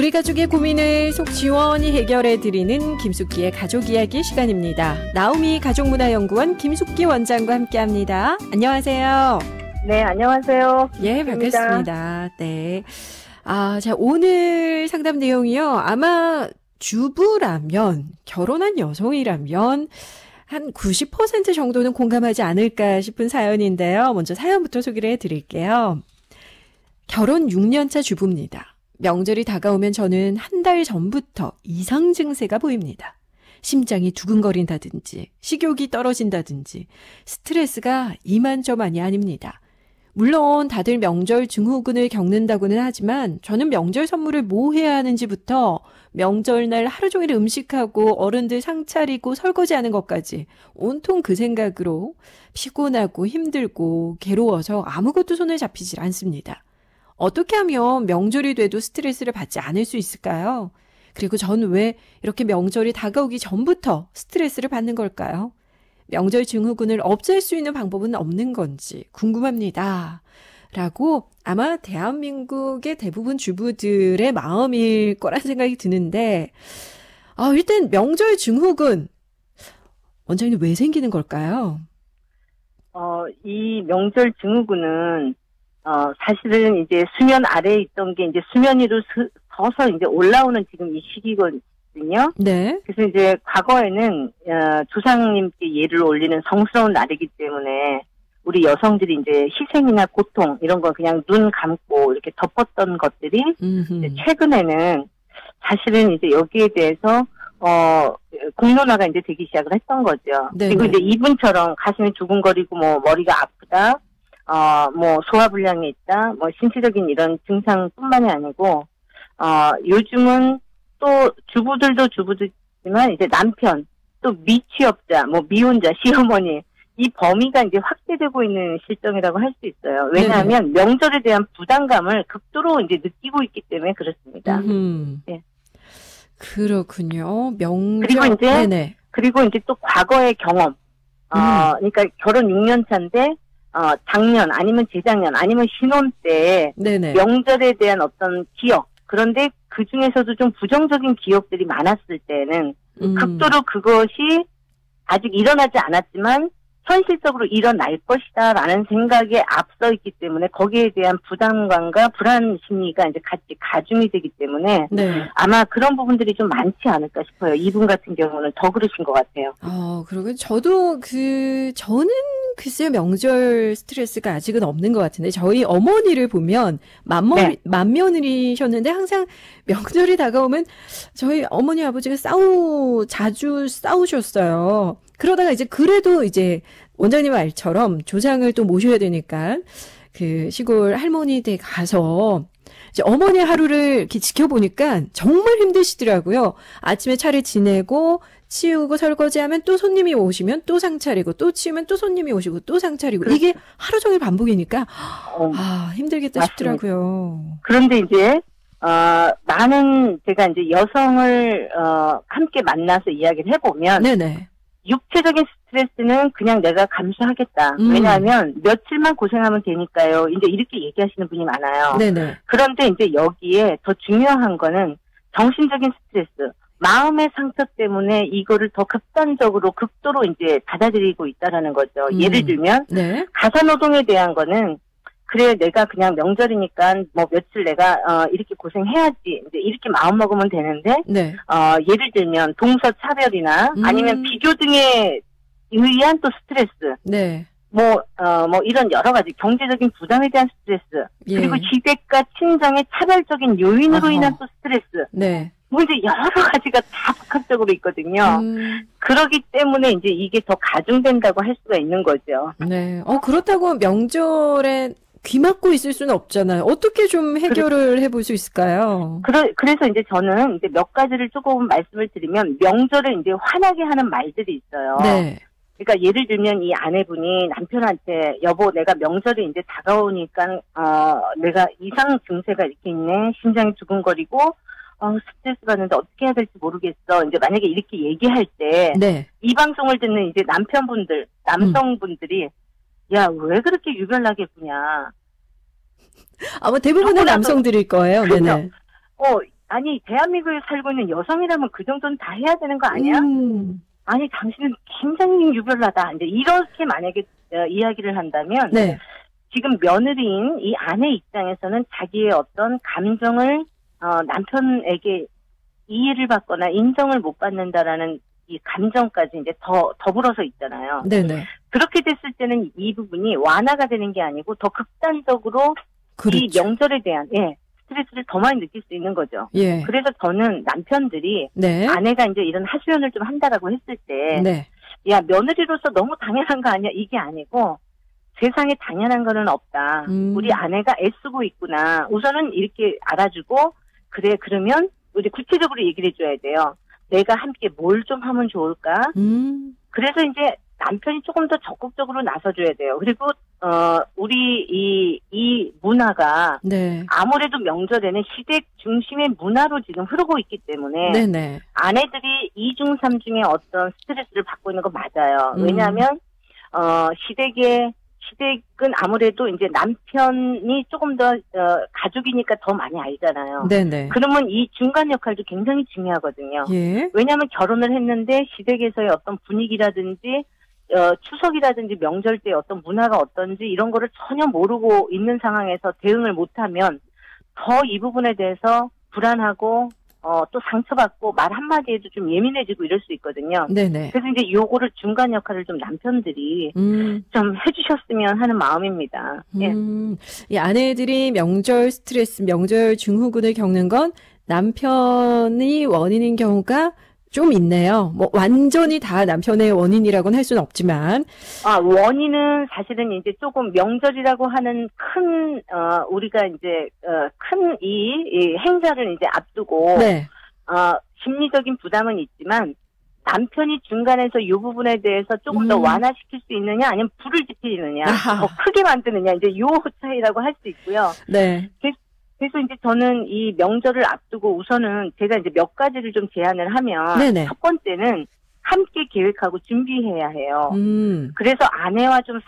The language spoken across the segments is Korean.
우리 가족의 고민을 속 시원히 해결해드리는 김숙기의 가족이야기 시간입니다. 나우미 가족문화연구원 김숙기 원장과 함께합니다. 안녕하세요. 네, 안녕하세요. 예, 반갑습니다. 네. 자, 오늘 상담 내용이요. 아마 주부라면, 결혼한 여성이라면 한 90% 정도는 공감하지 않을까 싶은 사연인데요. 먼저 사연부터 소개를 해드릴게요. 결혼 6년차 주부입니다. 명절이 다가오면 저는 한 달 전부터 이상 증세가 보입니다. 심장이 두근거린다든지 식욕이 떨어진다든지 스트레스가 이만저만이 아닙니다. 물론 다들 명절 증후군을 겪는다고는 하지만 저는 명절 선물을 뭐 해야 하는지부터 명절날 하루 종일 음식하고 어른들 상 차리고 설거지하는 것까지 온통 그 생각으로 피곤하고 힘들고 괴로워서 아무것도 손에 잡히질 않습니다. 어떻게 하면 명절이 돼도 스트레스를 받지 않을 수 있을까요? 그리고 전 왜 이렇게 명절이 다가오기 전부터 스트레스를 받는 걸까요? 명절 증후군을 없앨 수 있는 방법은 없는 건지 궁금합니다. 라고 아마 대한민국의 대부분 주부들의 마음일 거란 생각이 드는데 일단 명절 증후군 원장님 왜 생기는 걸까요? 이 명절 증후군은 사실은 이제 수면 아래에 있던 게 이제 수면 위로 서서 이제 올라오는 지금 이 시기거든요. 네. 그래서 이제 과거에는 조상님께 예를 올리는 성스러운 날이기 때문에 우리 여성들이 이제 희생이나 고통 이런 거 그냥 눈 감고 이렇게 덮었던 것들이 이제 최근에는 사실은 이제 여기에 대해서 공론화가 이제 되기 시작을 했던 거죠. 네네. 그리고 이제 이분처럼 가슴이 두근거리고 뭐 머리가 아프다. 뭐 소화불량이 있다, 뭐 신체적인 이런 증상뿐만이 아니고 요즘은 또 주부들도 주부들지만 이제 남편, 또 미취업자, 뭐 미혼자, 시어머니 이 범위가 이제 확대되고 있는 실정이라고 할 수 있어요. 왜냐하면 명절에 대한 부담감을 극도로 이제 느끼고 있기 때문에 그렇습니다. 네. 그렇군요. 명절 그리고 이제 네네. 그리고 이제 또 과거의 경험. 그러니까 결혼 6년 차인데. 작년 아니면 재작년 아니면 신혼 때 네네. 명절에 대한 어떤 기억 그런데 그 중에서도 좀 부정적인 기억들이 많았을 때는 극도로 그것이 아직 일어나지 않았지만 현실적으로 일어날 것이다라는 생각에 앞서 있기 때문에 거기에 대한 부담감과 불안 심리가 이제 같이 가중이 되기 때문에 아마 그런 부분들이 좀 많지 않을까 싶어요. 이분 같은 경우는 더 그러신 것 같아요. 그러면 저도 저는 글쎄요 명절 스트레스가 아직은 없는 것 같은데 저희 어머니를 보면 맏며느리셨는데 항상 명절이 다가오면 저희 어머니 아버지가 자주 싸우셨어요. 그러다가 이제 그래도 이제 원장님 말처럼 조상을 또 모셔야 되니까 그 시골 할머니 댁 가서 이제 어머니 하루를 이렇게 지켜보니까 정말 힘드시더라고요. 아침에 차례 지내고 치우고 설거지하면 또 손님이 오시면 또 상 차리고 또 치우면 또 손님이 오시고 또 상 차리고 이게 하루 종일 반복이니까 힘들겠다 맞습니다. 싶더라고요. 그런데 이제 많은 제가 이제 여성을 함께 만나서 이야기를 해보면 네네. 육체적인 스트레스는 그냥 내가 감수하겠다. 왜냐하면 며칠만 고생하면 되니까요. 이제 이렇게 얘기하시는 분이 많아요. 네네. 그런데 이제 여기에 더 중요한 거는 정신적인 스트레스, 마음의 상처 때문에 이거를 더 극도로 이제 받아들이고 있다라는 거죠. 예를 들면 가사노동에 대한 거는 그래 내가 그냥 명절이니까 뭐 며칠 내가 이렇게 고생해야지 이제 이렇게 마음 먹으면 되는데 예를 들면 동서 차별이나 아니면 비교 등에 의한 또 스트레스 뭐 이런 여러 가지 경제적인 부담에 대한 스트레스 그리고 지대과 친정의 차별적인 요인으로 인한 또 스트레스 뭐 이제 여러 가지가 다 복합적으로 있거든요. 그러기 때문에 이제 이게 더 가중된다고 할 수가 있는 거죠. 네. 그렇다고 명절에 귀 막고 있을 수는 없잖아요. 어떻게 좀 해결을 해볼 수 있을까요? 그래서 이제 저는 이제 몇 가지를 조금 말씀을 드리면 명절에 이제 화나게 하는 말들이 있어요. 그러니까 예를 들면 이 아내분이 남편한테 여보 내가 명절이 이제 다가오니까 내가 이상 증세가 이렇게 있네. 심장이 두근거리고 스트레스 받는데 어떻게 해야 될지 모르겠어. 이제 만약에 이렇게 얘기할 때 이 방송을 듣는 이제 남성분들이 야, 왜 그렇게 유별나게 구냐. 아마 대부분의 남성들일 거예요. 그렇죠. 네네. 아니, 대한민국에 살고 있는 여성이라면 그 정도는 다 해야 되는 거 아니야? 아니, 당신은 굉장히 유별나다. 이제 이렇게 만약에 이야기를 한다면, 네. 지금 며느리인 이 아내 입장에서는 자기의 어떤 감정을, 남편에게 이해를 받거나 인정을 못 받는다라는 이 감정까지 이제 더불어서 있잖아요. 네네. 그렇게 됐을 때는 이 부분이 완화가 되는 게 아니고 더 극단적으로 그렇죠. 이 명절에 대한, 예. 스트레스를 더 많이 느낄 수 있는 거죠. 예. 그래서 저는 남편들이 네. 아내가 이제 이런 하소연을 좀 한다라고 했을 때, 네. 야, 며느리로서 너무 당연한 거 아니야? 이게 아니고, 세상에 당연한 거는 없다. 우리 아내가 애쓰고 있구나. 우선은 이렇게 알아주고, 그래, 그러면 우리 구체적으로 얘기를 해줘야 돼요. 내가 함께 뭘 좀 하면 좋을까? 그래서 이제 남편이 조금 더 적극적으로 나서줘야 돼요. 그리고 우리 이 문화가 네. 아무래도 명절에는 시댁 중심의 문화로 지금 흐르고 있기 때문에 네네. 아내들이 2중 3중의 어떤 스트레스를 받고 있는 거 맞아요. 왜냐하면 시댁은 아무래도 이제 남편이 조금 더 가족이니까 더 많이 알잖아요. 네네. 그러면 이 중간 역할도 굉장히 중요하거든요. 예. 왜냐하면 결혼을 했는데 시댁에서의 어떤 분위기라든지 추석이라든지 명절 때 어떤 문화가 어떤지 이런 거를 전혀 모르고 있는 상황에서 대응을 못하면 더 이 부분에 대해서 불안하고 또 상처받고 말 한마디에도 좀 예민해지고 이럴 수 있거든요. 네네. 그래서 이제 요거를 중간 역할을 좀 남편들이 좀 해주셨으면 하는 마음입니다. 예. 이 아내들이 명절 스트레스, 명절 증후군을 겪는 건 남편이 원인인 경우가 좀 있네요. 뭐 완전히 다 남편의 원인이라고는 할 수는 없지만. 원인은 사실은 이제 조금 명절이라고 하는 큰 우리가 이제 큰 이 행사를 이제 앞두고 네. 심리적인 부담은 있지만 남편이 중간에서 이 부분에 대해서 조금 더 완화시킬 수 있느냐 아니면 불을 지피느냐 더 크게 만드느냐 이제 요 차이라고 할 수 있고요. 네. 그래서 이제 저는 이 명절을 앞두고 우선은 제가 이제 몇 가지를 좀 제안을 하면 네네. 첫 번째는 함께 계획하고 준비해야 해요. 그래서 아내와 좀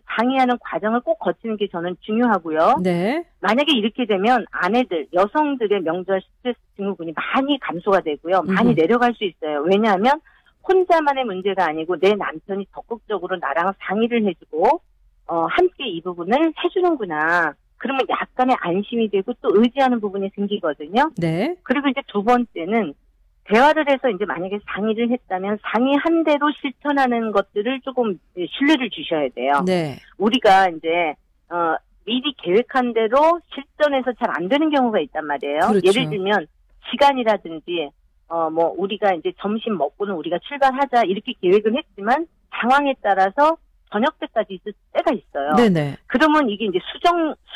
상의하는 과정을 꼭 거치는 게 저는 중요하고요. 네. 만약에 이렇게 되면 아내들, 여성들의 명절 스트레스 증후군이 많이 감소가 되고요. 많이 내려갈 수 있어요. 왜냐하면 혼자만의 문제가 아니고 내 남편이 적극적으로 나랑 상의를 해주고 함께 이 부분을 해주는구나. 그러면 약간의 안심이 되고 또 의지하는 부분이 생기거든요. 네. 그리고 이제 두 번째는 대화를 해서 이제 만약에 상의를 했다면 상의한 대로 실천하는 것들을 조금 신뢰를 주셔야 돼요. 네. 우리가 이제 미리 계획한 대로 실전에서 잘 안 되는 경우가 있단 말이에요. 그렇죠. 예를 들면 시간이라든지 뭐 우리가 이제 점심 먹고는 우리가 출발하자 이렇게 계획은 했지만 상황에 따라서 저녁 때까지 있을 때가 있어요. 네네. 그러면 이게 이제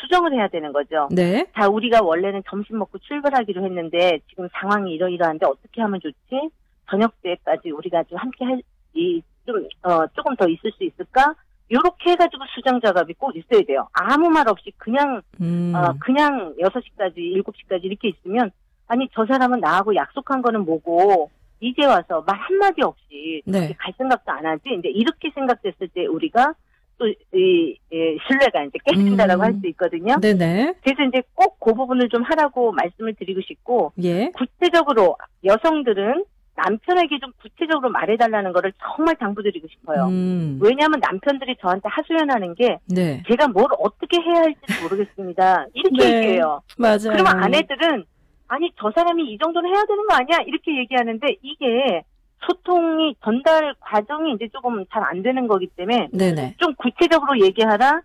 수정을 해야 되는 거죠. 네. 자, 우리가 원래는 점심 먹고 출발하기로 했는데 지금 상황이 이러이러한데 어떻게 하면 좋지? 저녁 때까지 우리가 좀 함께 조금 더 있을 수 있을까? 요렇게 해가지고 수정 작업이 꼭 있어야 돼요. 아무 말 없이 그냥 6시까지, 7시까지 이렇게 있으면 아니, 저 사람은 나하고 약속한 거는 뭐고 이제 와서 말 한마디 없이 네. 갈 생각도 안 하지. 이제 이렇게 생각됐을 때 우리가 또 신뢰가 이제 깨진다라고 할 수 있거든요. 네네. 그래서 이제 꼭 그 부분을 좀 하라고 말씀을 드리고 싶고, 예. 구체적으로 여성들은 남편에게 좀 구체적으로 말해달라는 거를 정말 당부드리고 싶어요. 왜냐하면 남편들이 저한테 하소연하는 게 네. 제가 뭘 어떻게 해야 할지 모르겠습니다. 이렇게 네. 얘기해요. 맞아요. 그러면 아내들은 아니 저 사람이 이 정도는 해야 되는 거 아니야? 이렇게 얘기하는데 이게 소통이 전달 과정이 이제 조금 잘 안 되는 거기 때문에 네네. 좀 구체적으로 얘기하라.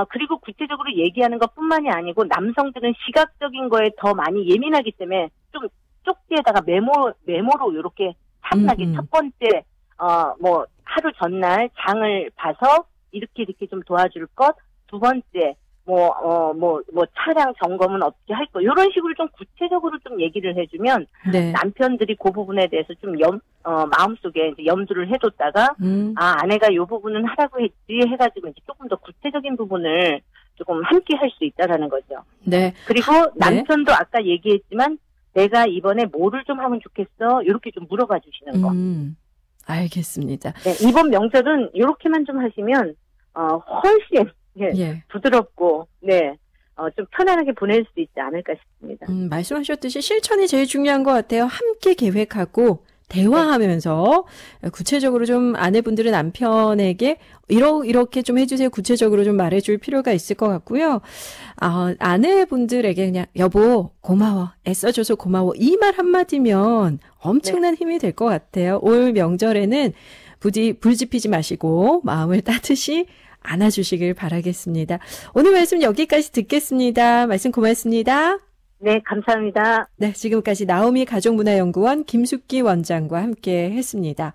그리고 구체적으로 얘기하는 것뿐만이 아니고 남성들은 시각적인 거에 더 많이 예민하기 때문에 좀 쪽지에다가 메모로 이렇게 차분하게 첫 번째 뭐 하루 전날 장을 봐서 이렇게 좀 도와줄 것. 두 번째 뭐 차량 점검은 어떻게 할 거. 이런 식으로 좀 구체적으로 좀 얘기를 해주면 네. 남편들이 그 부분에 대해서 좀 마음속에 이제 염두를 해뒀다가 아내가 이 부분은 하라고 했지 해가지고 이제 조금 더 구체적인 부분을 조금 함께 할 수 있다라는 거죠. 네. 그리고 남편도 네. 아까 얘기했지만 내가 이번에 뭐를 좀 하면 좋겠어? 이렇게 좀 물어봐 주시는 거. 알겠습니다. 네, 이번 명절은 이렇게만 좀 하시면 훨씬 예. 부드럽고 네 좀 편안하게 보낼 수 있지 않을까 싶습니다. 말씀하셨듯이 실천이 제일 중요한 것 같아요. 함께 계획하고 대화하면서 구체적으로 좀 아내분들은 남편에게 이렇게 좀 해주세요. 구체적으로 좀 말해줄 필요가 있을 것 같고요. 아내분들에게 그냥 여보 고마워, 애써줘서 고마워, 이 말 한마디면 엄청난 힘이 될 것 같아요. 올 명절에는 부디 불지피지 마시고 마음을 따뜻이 안아주시길 바라겠습니다. 오늘 말씀 여기까지 듣겠습니다. 말씀 고맙습니다. 네, 감사합니다. 네, 지금까지 나오미 가족문화연구원 김숙기 원장과 함께 했습니다.